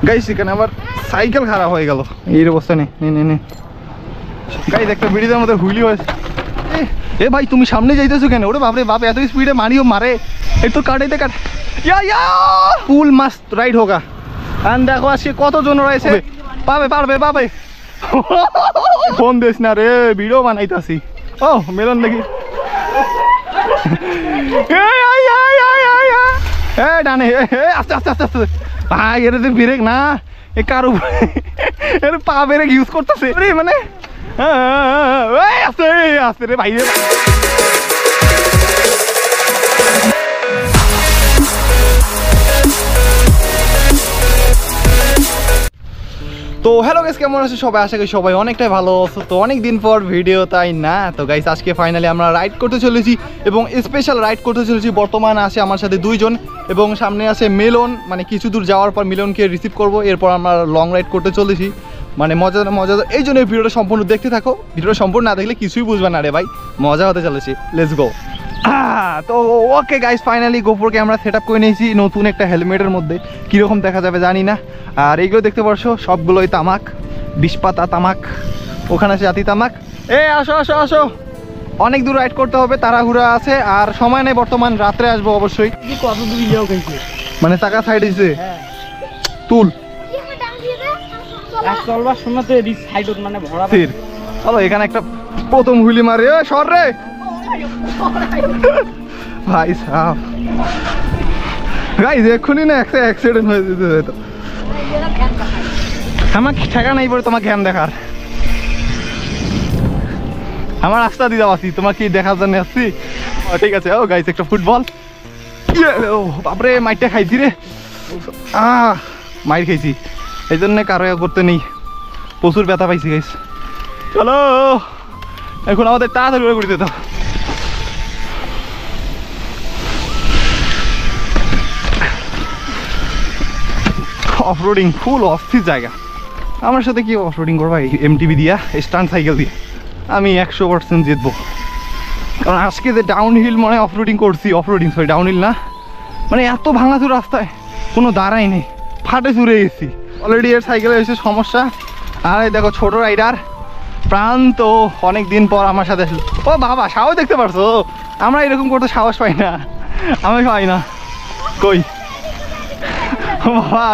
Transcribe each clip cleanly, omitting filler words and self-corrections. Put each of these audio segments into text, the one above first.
Guys এখানে আবার cycle খারাপ হয়ে গেল এই অবস্থা নেই নে গাইস একটা ব্রিজের মধ্যে হুইলি হয়েছে এ ভাই তুমি সামনে যাইতেছো কেন ওরে বাপরে বাপ এত স্পিডে মারিও মারে একটু কাটাইতে কাট ফুল মাস্ট রাইড হোগা আর দেখো আজকে কতজন রয়েছে পাবে ফোন দিস না রে ভিডিও বানাইতাছি ও মেলন দেখি ডানে আস্তে আস্তে আস্তে আস্তে ভাই এর ব্রেক না এ কারো এর পা ব্রেক ইউজ করতেছে মানে আস্তে আস্তে রে ভাই তো হ্যালো গাইস কেমন আছো সবাই আশা করি সবাই অনেকটাই ভালো আছো তো অনেক দিন পর ভিডিও তাই না তো গাইস আজকে ফাইনালি আমরা রাইড করতে চলেছি এবং স্পেশাল রাইড করতে চলেছি বর্তমানে আছে আমার সাথে দুইজন এবং সামনে আছে মিলন মানে কিছু দূর যাওয়ার পর মিলনকে রিসিভ করব এরপর আমরা লং রাইড করতে চলেছি মানে মজা এই জন্য ভিডিওটা সম্পূর্ণ দেখতে থাকো ভিডিওটা সম্পূর্ণ না দেখলে কিছুই বুঝবে না রে ভাই মজা হতে চলেছে লেটস গো তো ওকে গাইস ফাইনালি গোপ্রোকে আমরা সেট আপ করে নিয়েছি নতুন একটা হেলমেটের মধ্যে কীরকম দেখা যাবে জানি না আর এইগুলো দেখতে পারছো সবগুলোই তামাক বিষপাতা তামাক ওখানে আছে জাতি তামাক আসো অনেক দূর রাইড করতে হবে তাড়াহুড়া আছে আর সময় নেই বর্তমান রাত্রে আসবো অবশ্যই কত দূর যাও খাইছে মানে টাকা সাইড দিছে তুল চলবার সময় তো সাইড মানে ভরা চলো এখানে একটা প্রথম হুইলি মারে সর রে ভাই সাহেব গাইস এক্ষুনি না একটা অ্যাক্সিডেন্ট হয়ে যেতে হয়তো আমার ঠেকা নাই পরে তোমাকে জ্ঞান দেখার আমার রাস্তা দিয়ে যাচ্ছি তোমার কি দেখার জন্য আসছি ঠিক আছে ও গাইস একটা ফুটবল বাপরে মাইরটা খাইছি রে মাইর খাইছি এই জন্য কারো করতে নেই প্রচুর ব্যথা পাইছি গাইস চলো এখন আমাদের তাড়াতাড়ি করে দিতে অফরোডিং ফুল অস্থির জায়গা আমার সাথে কি অফরোডিং করবো এমটিভি দিয়া স্টান্ট সাইকেল দিয়ে আমি 100% জিতবো কারণ আজকে যে ডাউন হিল মানে অফরোডিং করছি ডাউন হিল না মানে এত ভাঙাচুর রাস্তায় কোনো দাঁড়াই নেই ফাটে চুরে গেছি অলরেডি এর সাইকেলে এসে সমস্যা আর দেখো ছোট রাইডার প্রান্ত অনেক দিন পর আমার সাথে আসলো ও বাবা সাহস দেখতে পারছো আমরা এরকম করতে সাহস পাই না আমি পাই না কই বাবা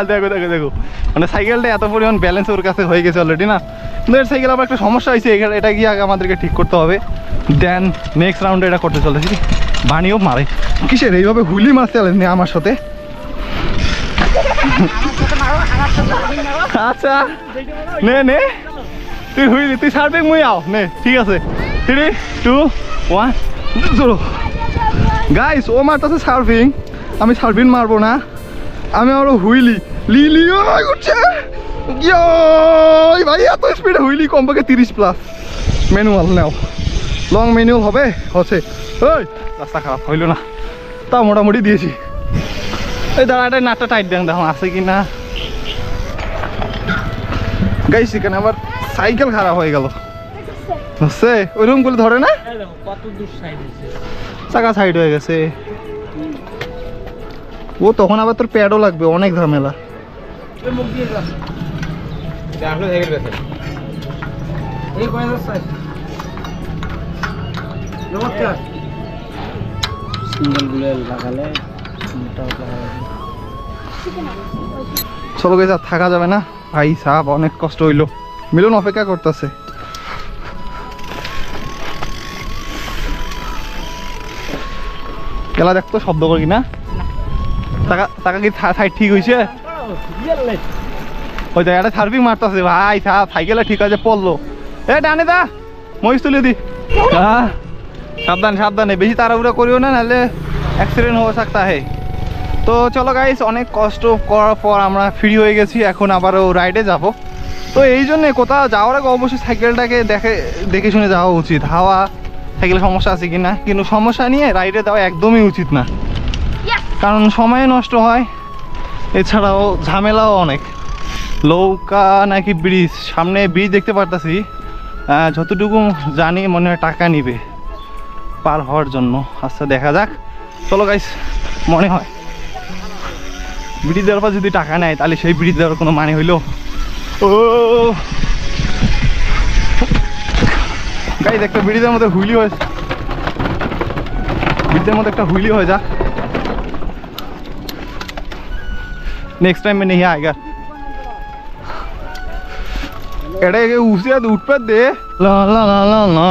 দেখো মানে সাইকেলটা এত পরিমাণ ব্যালেন্স ওর কাছে হয়ে গেছে অলরেডি না কিন্তু এর সাইকেল আবার একটা সমস্যা হয়েছে এটা গিয়ে আগে আমাদেরকে ঠিক করতে হবে দেন নেক্সট রাউন্ডে এটা করতে চলেছি বানিও মারে কিসের এইভাবে হুইলি মারতে চলেন আমার সাথে আচ্ছা নে তুই হুইলি তুই সার্ভিং মুই আও নে ঠিক আছে 3 2 1 চলো গাইস ও মারতেছে সার্ভিং আমি সার্ভিং মারবো না আমি আরো হুইলি লিলি উঠছে ভাই এত স্পিডে হুইলি কমপক্ষে 30+ ম্যানুয়াল নাও লং ম্যানুয়াল হবে হচ্ছে ওই রাস্তা খারাপ হইল না তাও মোটামুটি দিয়েছি এই দাঁড়াটা নাটটা টাইট দেন দেখো আছে কি না গাইস এখানে আবার সাইকেল খারাপ হয়ে গেল বুঝছে ওইরকম করে ধরে না চাকা সাইড হয়ে গেছে ও তখন আবার তোর প্যাডও লাগবে অনেক ঝামেলা চলো গেছে আর থাকা যাবে না ভাই সাহেব অনেক কষ্ট হইলো মিলন অপেক্ষা করতেছে খেলা দেখতো শব্দ করি না টাকা কি সাইড ঠিক হয়েছে ওই জায়গাটা সার্ভিং মারতেছে ভাই সাইকেলে ঠিক আছে পড়লো ডানে দা মহিষ তুলে দি সাবধানে বেশি তাড়াহুড়া করিও না নাহলে অ্যাক্সিডেন্ট হয়ে सकता है তো চলো গাইস অনেক কষ্ট করার পর আমরা ফ্রি হয়ে গেছি এখন আবারও রাইডে যাব তো এই জন্যে কোথাও যাওয়ার আগে অবশ্যই সাইকেলটাকে দেখে শুনে যাওয়া উচিত হাওয়া সাইকেলের সমস্যা আছে কিনা কিন্তু সমস্যা নিয়ে রাইডে যাওয়া একদমই উচিত না কারণ সময় নষ্ট হয় এছাড়াও ঝামেলাও অনেক নৌকা নাকি ব্রিজ সামনে ব্রিজ দেখতে পারতাছি যতটুকু জানি মনে হয় টাকা নিবে পার হওয়ার জন্য আচ্ছা দেখা যাক চলো গাইস মনে হয় বিড়ি দেওয়ার পর যদি টাকা নেয় তাহলে সেই বিড়ি দেওয়ার কোনো মানে হইলো? ও গাইস, একটা বিড়িদের মধ্যে হুইলি হয়েছে, বিড়িদের মধ্যে একটা হুইলি হয়ে যাক। नेक्स्ट टाइम में नहीं आएगा। এটা উঠে উঠপে দে। লা লা লা লা লা।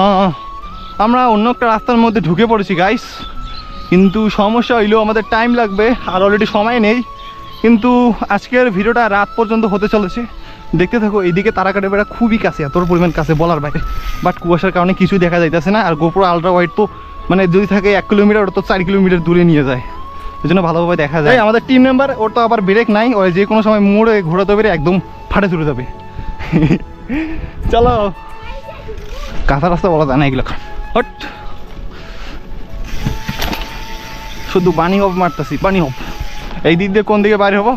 আমরা অন্য একটা রাস্তার মধ্যে ঢুকে পড়েছি গাইস, কিন্তু সমস্যা হইলো আমাদের টাইম লাগবে আর অলরেডি সময় নেই। কিন্তু আজকের ভিডিওটা রাত পর্যন্ত হতে চলেছে, দেখতে থাকো। এইদিকে তারাকাটা বেড়া খুবই কাছে, এত পরিমাণ কাছে বলার বাইরে, বাট কুয়াশার কারণে কিছুই দেখা যাইতেছে না। আর গোপ্রো আলট্রা ওয়াইড তো মানে যদি থাকে 1 কিলোমিটার, ওটা তো 4 কিলোমিটার দূরে নিয়ে যায়, এই জন্য ভালোভাবে দেখা যায়। আমাদের টিম মেম্বার, ওর তো আবার ব্রেক নাই, ওই যে কোনো সময় মোড়ে ঘোরাতে পেরে একদম ফাটে চলে যাবে। চলো, কাঁচা রাস্তা বলা যায় না এগুলো। হট, শুধু বানি হব মারতেছি, বানি হব। এই দিক দিয়ে কোন দিকে বাইরে হবো?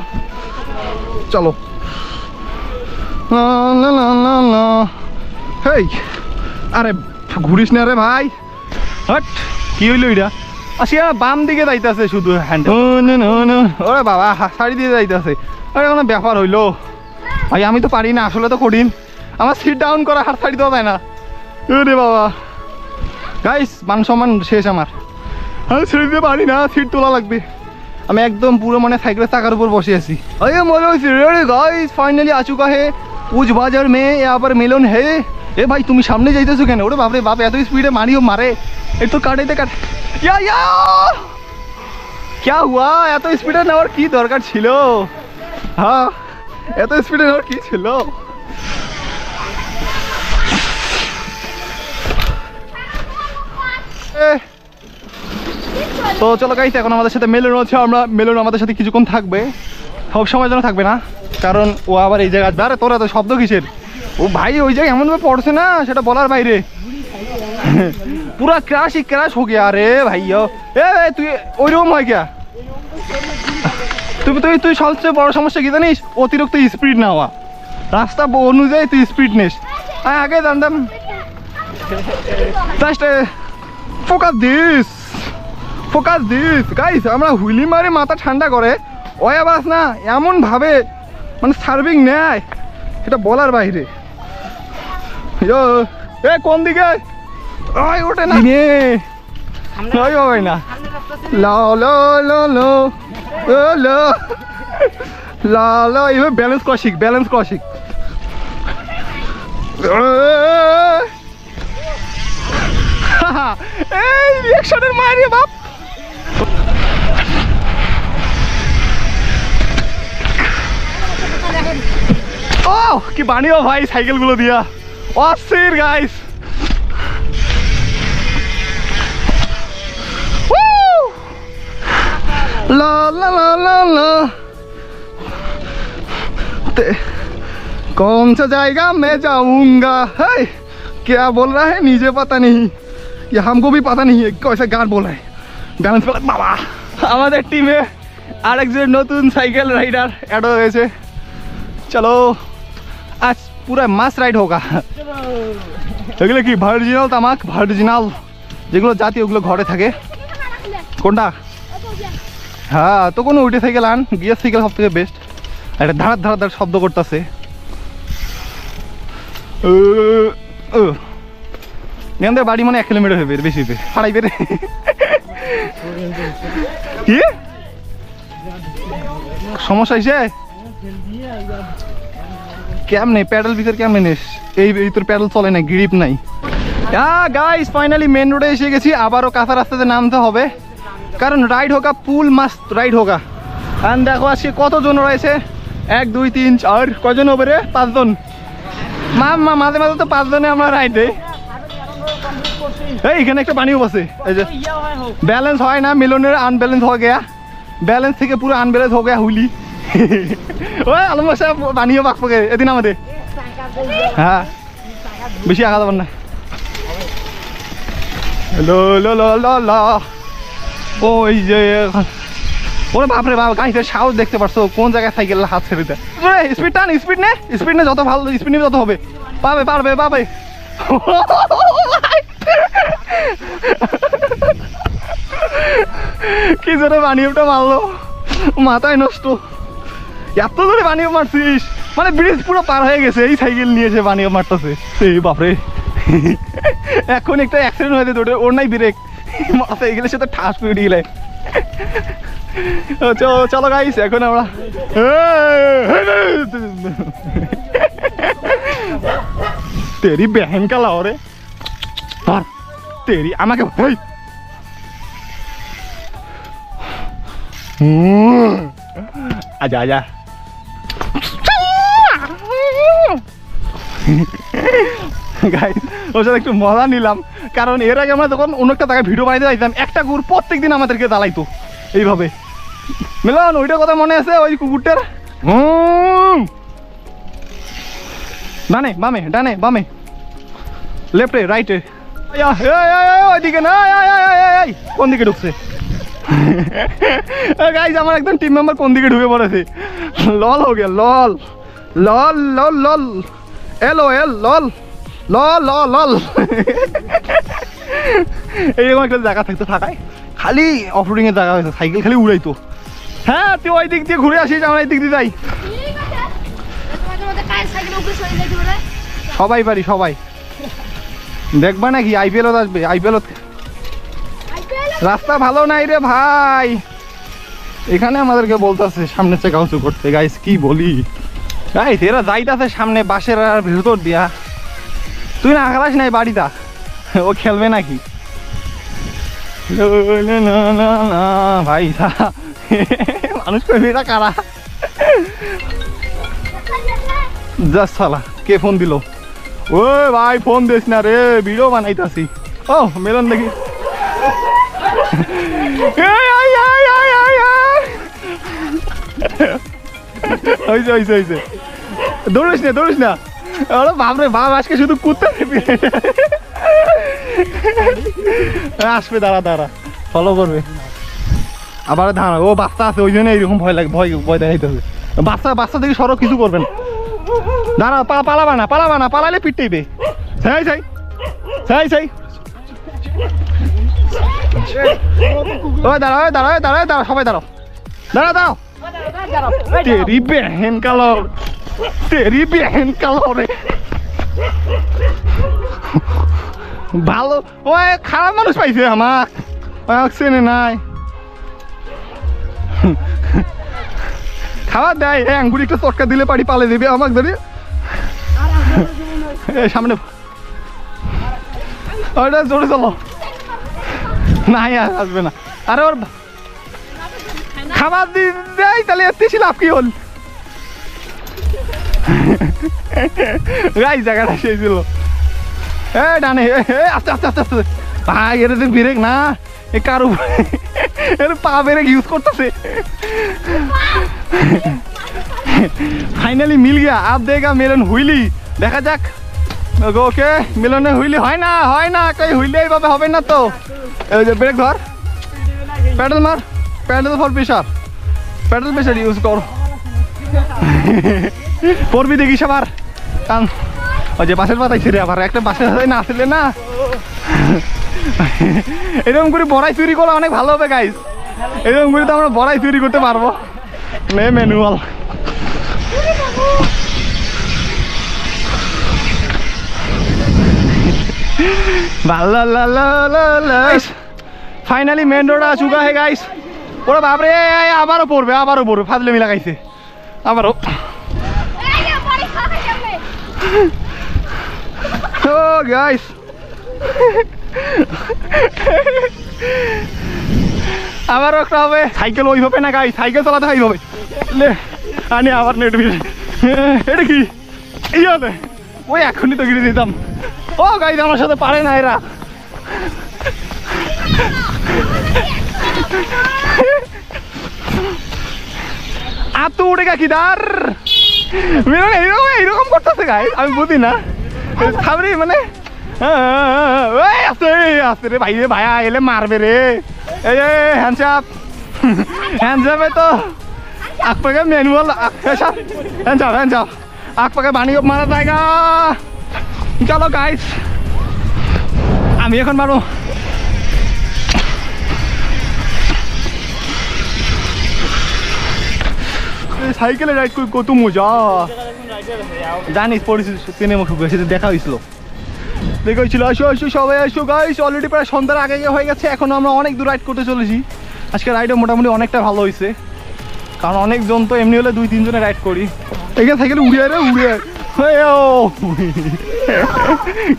চলো। হেই, আরে ঘুরিস না রে ভাই। হট, কি হইলো এটা? আসিয়া বাম দিকে যাইতেছে শুধু হ্যান্ড। ওরে বাবা, সাইড দিয়ে যাইতেছে। আরে কোনো ব্যাপার হইলো ভাই, আমি তো পারি না আসলে, তো কঠিন। আমার সিট ডাউন করা হাত ছাড়ি দেওয়া যায় না। রে বাবা গাইস, মান সম্মান শেষ আমার। আমি ছেড়ে দিতে পারি না, সিট তোলা লাগবে। আমি একদম পুরো মানে সাইকেলের চাকার উপর বসে আছি। अरे मोलो गाइस, फाइनली आ चुका है उज बाजार में, यहाँ पर मेलन है। এ ভাই তুমি সামনে যাইতেছো কেন? ওরে বাপরে বাপ, এত স্পিডে মারিও মারে, একটু কাটাইতে কাট। ইয়া ইয়া, क्या हुआ? এত স্পিডে নেওয়ার কি দরকার ছিল? হ্যাঁ, এত স্পিডে নেওয়ার কি ছিল? তো চলো গাইস, এখন আমাদের সাথে মেলন আছে। আমরা মেলন আমাদের সাথে কিছুক্ষণ থাকবে, সব সময় যেন থাকবে না, কারণ ও আবার এই জায়গায়। আরে তোরা তো শব্দ কিসের? ও ভাই ওই জায়গায় এমনভাবে পড়ছে না, সেটা বলার বাইরে। পুরা ক্রাশ ही ক্রাশ हो गया। अरे ভাইয়া, এ তুই ওইরকম হয় क्या? তুই সবচেয়ে বড় সমস্যা কি জানিস? অতিরিক্ত স্পিড নেওয়া। রাস্তা অনুযায়ী তুই স্পিড নিস। আগে জানতাম। Just focus this guys. আমরা হুইলি মারি মাথা ঠান্ডা করে, ওই আবাস না এমন ভাবে মানে সার্ভিং নেয়, এটা বলার বাইরে। এ কোন দিকে? ওটা না না লো লো লো লো লো লো লো, এইভাবে ব্যালেন্স করা শিখ, ব্যালেন্স করা শিখ। এই রিঅ্যাকশনের মারি বাপ। ও কি বানিও ভাই সাইকেলগুলো দিয়া, অস্থির গাইস। ला ला ला ला ला, कौन सा जाएगा मैं जाऊंगा। है क्या बोल रहा है नीचे पता नहीं, ये हमको भी पता नहीं है कैसे गान बोल रहा है। बैलेंस पे बाबा। আমাদের টিমে আরেকজন নতুন সাইকেল রাইডার অ্যাড হয়েছে। চলো আজ পুরো মাস রাইড হোগা। এগুলো কি ভার্জিনাল তামাক, ভার্জিনাল যেগুলো জাতীয়, ওগুলো ঘরে থাকে। কোনটা? হ্যাঁ, তো কোনো উঠে সাইকেল আন, গিয়ার সাইকেল সব থেকে বেস্ট। একটা ধার ধার ধার শব্দ করতেছে। এখান বাড়ি মানে 1 কিলোমিটার হবে, বেশিতে হারাই বেড়ে। কি সমস্যা হয়েছে? কেমনে প্যাডেল ভিতর কেমনে নিস? এই তোর প্যাডেল চলে না, গ্রিপ নাই। গাইস ফাইনালি মেন রোডে এসে গেছি। আবারও কাঁচা রাস্তাতে নামতে হবে, কারণ রাইড হোগা, পুল মাস্ট রাইড হোগা। আর দেখো আজকে কতজন রয়েছে, 1 2 3 4, কজন হবে রে? 5 জন। মাঝে মাঝে তো 5 জনে আমরা রাইড দেই। এই এখানে একটা পানিও বসে, এই যে ব্যালেন্স হয় না, মিলনের আনব্যালেন্স হয়ে গেয়া, ব্যালেন্স থেকে পুরো আনব্যালেন্স হয়ে গেয়া হুইলি। ওই আলম বসে পানিও বাক পকে এদিন আমাদের। হ্যাঁ, বেশি আগা যাবার না। লো লো লো লো লো, ওই যে ওরে বাপরে বাপ, গাইসের সাহস দেখতে পারছো? কোন জায়গায় সাইকেল হাত ছেড়ে দেয়। স্পিড টান, স্পিড নে, যত ভালো স্পিড নিবে তত হবে। পাবে। কি জোরে বানিয়েটা মারলো, মাথায় নষ্ট। এত দূরে বানিয়ে মারছিস, মানে ব্রিজ পুরো পার হয়ে গেছে, এই সাইকেল নিয়ে এসে বানিয়ে মারতেছে। এই বাপরে, এখন একটা অ্যাক্সিডেন্ট হয়েছে তোর, ওর নাই ব্রেক, মোটরসাইকেলের সাথে ঠাস করে দিলে। চলো গাইস, এখন আমরা তেরি বেহেন কালা ওরে তেরি আমাকে আজা আজা গাইস, ওর সাথে একটু মজা নিলাম, কারণ এর আগে আমরা যখন অন্য একটা জায়গায় ভিডিও বানাইতে যাইতাম, একটা কুকুর প্রত্যেকদিন আমাদেরকে জ্বালাইতো এইভাবে। মিলন, ওইটা কথা মনে আছে? ওই কুকুরটার ডানে বামে, ডানে বামে, লেফটে রাইটে, ওইদিকে না, কোন দিকে ঢুকছে গাইস? আমার একদম টিম মেম্বার কোন দিকে ঢুকে পড়েছে, লল হো গিয়া, লল লল লল লল এলো এল লল লল লল লল। এইরকম একটা জায়গা থাকতো, থাকায় খালি অফরোডিং এর জায়গা হয়েছে, সাইকেল খালি উড়াইতো। হ্যাঁ, তুই ওই দিক দিয়ে ঘুরে আসিস, আমরা এই দিক দিয়ে যাই। সবাই পারি, সবাই দেখবা নাকি? আইপিএল আসবে, আইপিএল রাস্তা ভালো নাই রে ভাই, এখানে আমাদেরকে বলতেছে সামনে চেক আউট করতে। গাইস কি বলি গাইস, এরা যাইতাছে সামনে বাসের ভেতর দিয়া, তুই না খেলাস নাই বাড়িটা, ও খেলবে নাকি? ভাই মানুষ করবে এটা কারা? জাস্ট সালা, কে ফোন দিল? ও ভাই ফোন দিস না রে, ভিডিও বানাইতাছি। ও মেলন দেখি, দৌড়িস না, দৌড়িস না। বাপরে বাপ, আজকে শুধু কুত্তা আসবে, দাঁড়া দাঁড়া, ফলো করবে আবার, দাঁড়া। ও বাচ্চা আছে, ওই জন্য এইরকম ভয় লাগে, ভয় দেখাইতে হবে। বাচ্চা দেখি সড়ক কিছু করবেন, দাঁড়া, পালাবা না, পালাবা না, পালালে পিটতেইবে। সাই সাই সাই সাই, ওই দাঁড়া, ওই দাঁড়া, দাঁড়া দাঁড়া, সবাই দাঁড়াও, দাঁড়া দাঁড়াও। তেরি বেহেন কালো, তেরি বেহেন কালো রে, ভালো ওই খারাপ মানুষ পাইছে আমার, চেনে নাই, খাবার দেয়, আঙ্গুরি একটা চটকা দিলে পারি পালে দেবে আমাকে ধরে। সামনে ওইটা জোরে চলো, না আসবে না। আরে ওর খাবার দেয়, তাহলে এসেছি লাভ কি হল? গাই জায়গাটা সেই ছিল, ডানে, আস্তে আস্তে আস্তে আস্তে ভাই, এটা তো ব্রেক না, এ কারো পা ব্রেক ইউজ করতেছে। ফাইনালি মিল গিয়া, আপ দেখা মিলন হুইলি, দেখা যাক। ওকে, মিলনে হুইলি হয় না, হয় না, কই হুইলি এইভাবে হবে না তো। ব্রেক ধর, প্যাডেল মার, pedal for pressure, pedal pressure use কর। পড়বি দেখিস আবার, কারণ ওই যে বাসের পাতাই ছেড়ে আবার একটা বাসের পাতায় না আসলে না, এরকম করে বড়াই চুরি করলে অনেক ভালো হবে গাইস। এরকম করে তো আমরা বড়াই চুরি করতে পারবো। ম্যানুয়াল ফাইনালি মেন রোড आ चुका है गाइस। ওরে বাপরে, আবারও পড়বে, আবারও পড়বে, ফাজলেমি লাগাইছে আবারও। ও গাইস, আবারও একটা হবে। সাইকেল ওইভাবে না গাইস, সাইকেল চালাতে হয় এইভাবে, আনি আবার নেট বিল। এটা কি ইয়ালে, ওই এখনই তো গিরে দিতাম। ও গাইস, আমার সাথে পারে না এরা। আর তো উঠে গা কিদার এইরকম করতেছে গাইস, আমি বুঝি না। খাবরি মানে আসতে আসতে রে ভাই, রে ভাইয়া এলে মারবে রে। এই হ্যান্ডসাপ, হ্যান্ডসাপে তো আগ পাকে ম্যানুয়াল, হ্যান্ডসাপ হ্যান্ডসাপ, আগ পাকে বানিয়ে মারা জায়গা। চলো গাইস, আমি এখন মারো। বাপরে সাইকেলে রাইড করি কত মজা জানিস পরিচিত সিনেমা খুব বেশি দেখা হয়েছিল দেখেছিল আসো আসো সবাই আসো গাইস অলরেডি প্রায় সন্ধ্যার আগে হয়ে গেছে এখন আমরা অনেক দূর রাইড করতে চলেছি আজকে রাইডে মোটামুটি অনেকটা ভালো হয়েছে কারণ অনেকজন তো এমনি হলে 2-3 জনে রাইড করি এখানে সাইকেলে উড়ে রে উড়ে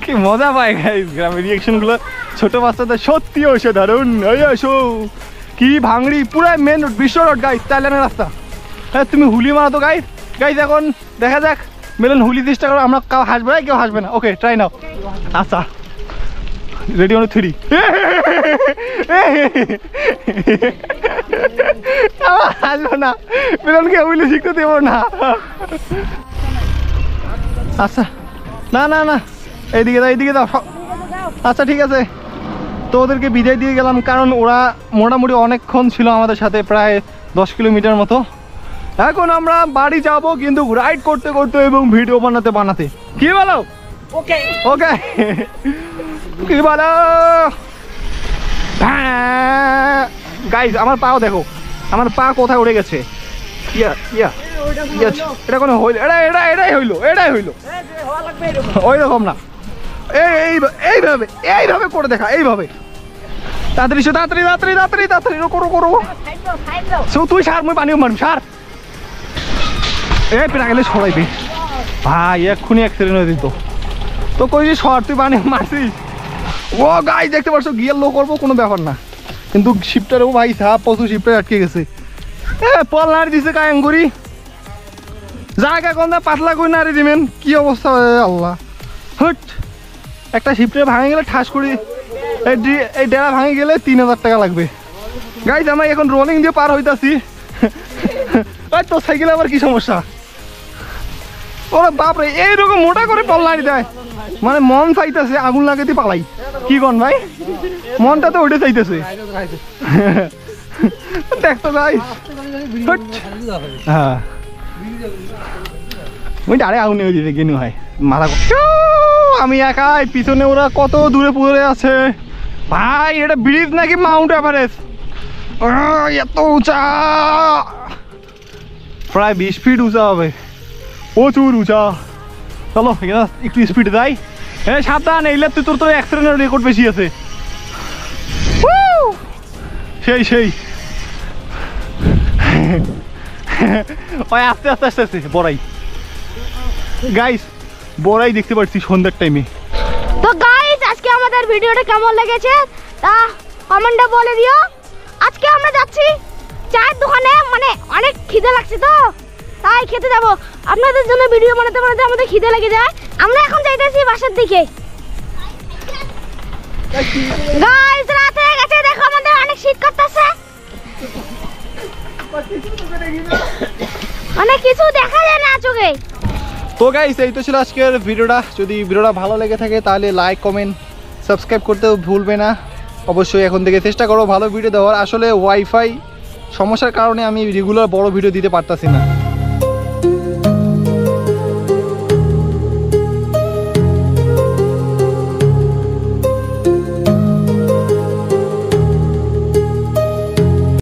কি মজা পায় গাইস গ্রামের রিয়াকশনগুলো ছোট বাচ্চাদের সত্যি অসাধারণ আসো কি ভাঙড়ি পুরো মেন রোড বিশ্ব রোড গাইস চাইলানের রাস্তা হ্যাঁ তুমি হুলি মারা তো গাইস গাইস এখন দেখা যাক মিলন হুলি চেষ্টা করো আমরা কেউ হাসবে না কেউ হাসবে না ওকে ট্রাই নাও আচ্ছা রেডি অন 3 হাসবো না মিলনকে হুলি শিখতে দেবো না আচ্ছা না না না এইদিকে দাও এইদিকে দাও আচ্ছা ঠিক আছে তো ওদেরকে বিদায় দিয়ে গেলাম কারণ ওরা মোটামুটি অনেকক্ষণ ছিল আমাদের সাথে প্রায় 10 কিলোমিটার মতো এখন আমরা বাড়ি যাব কিন্তু রাইড করতে করতে এবং ভিডিও বানাতে কি বলো ওকে ওকে কি বলো গাইস আমার পাও দেখো আমার পা কোথায় উড়ে গেছে ইয়া ইয়া এটা কোনো হইল এটাই হইলো ওই রকম না এইভাবে করে দেখা এইভাবে তাড়াতাড়ি করো তুই সার মই পানিও মারুম সার পেরা গেলে ছড়াইবি ভাই এক্ষুনি অ্যাক্সিডেন্ট হয়ে দিত তো কই যে শর্ট তুই পানি মারছিস ও গাই দেখতে পারছো গিয়ার লো করবো কোনো ব্যাপার না কিন্তু শিপটারও ভাই সাপ প্রচুর শিপটা আটকে গেছে পল নাড়ি দিছে কায়াঙ্গুরি জায়গা কোন পাতলা কই নাড়ি দিবেন কি অবস্থা আল্লাহ হট একটা শিপটে ভাঙে গেলে ঠাস করি এই ডেরা ভাঙে গেলে 3000 টাকা লাগবে গাইজ আমরা এখন রোলিং দিয়ে পার হইতাছি তোর সাইকেলে আবার কি সমস্যা ওরা বাপরে এইরকম মোটা করে পল নাড়ি দেয় মানে মন চাইতেছে আগুন লাগাতে পালাই কি কন ভাই মনটা তো ওইটা চাইতেছে দেখতো ভাই হ্যাঁ ওই ডারে আগুন নিয়ে দিতে গেনু হয় মাথা আমি একাই পিছনে ওরা কত দূরে পড়ে আছে ভাই এটা ব্রিজ নাকি মাউন্ট এভারেস্ট এত উঁচা প্রায় 20 ফিট উঁচা হবে প্রচুর উঁচা চলো একটু স্পিড যাই হ্যাঁ সাবধান এইলে তুই তোর অ্যাক্সিডেন্টের রেকর্ড বেশি আছে সেই ওই আস্তে বড়াই গাইস বড়াই দেখতে পাচ্ছি সন্ধ্যার টাইমে তো গাইস আজকে আমাদের ভিডিওটা কেমন লেগেছে তা কমেন্টে বলে দিও আজকে আমরা যাচ্ছি চায়ের দোকানে মানে অনেক খিদে লাগছে তো তাই খেতে যাব আপনাদের জন্য ভিডিও বানাতে আমাদের খিদে লেগে যায় আমরা এখন যাইতেছি বাসার দিকে গাইস রাত হয়ে গেছে দেখো আমাদের অনেক শীত করতেছে অনেক কিছু দেখা যায় না চোখে তো গাইস এই তো ছিল আজকের ভিডিওটা যদি ভিডিওটা ভালো লেগে থাকে তাহলে লাইক কমেন্ট সাবস্ক্রাইব করতেও ভুলবে না অবশ্যই এখন থেকে চেষ্টা করো ভালো ভিডিও দেওয়ার আসলে ওয়াইফাই সমস্যার কারণে আমি রেগুলার বড় ভিডিও দিতে পারতাছি না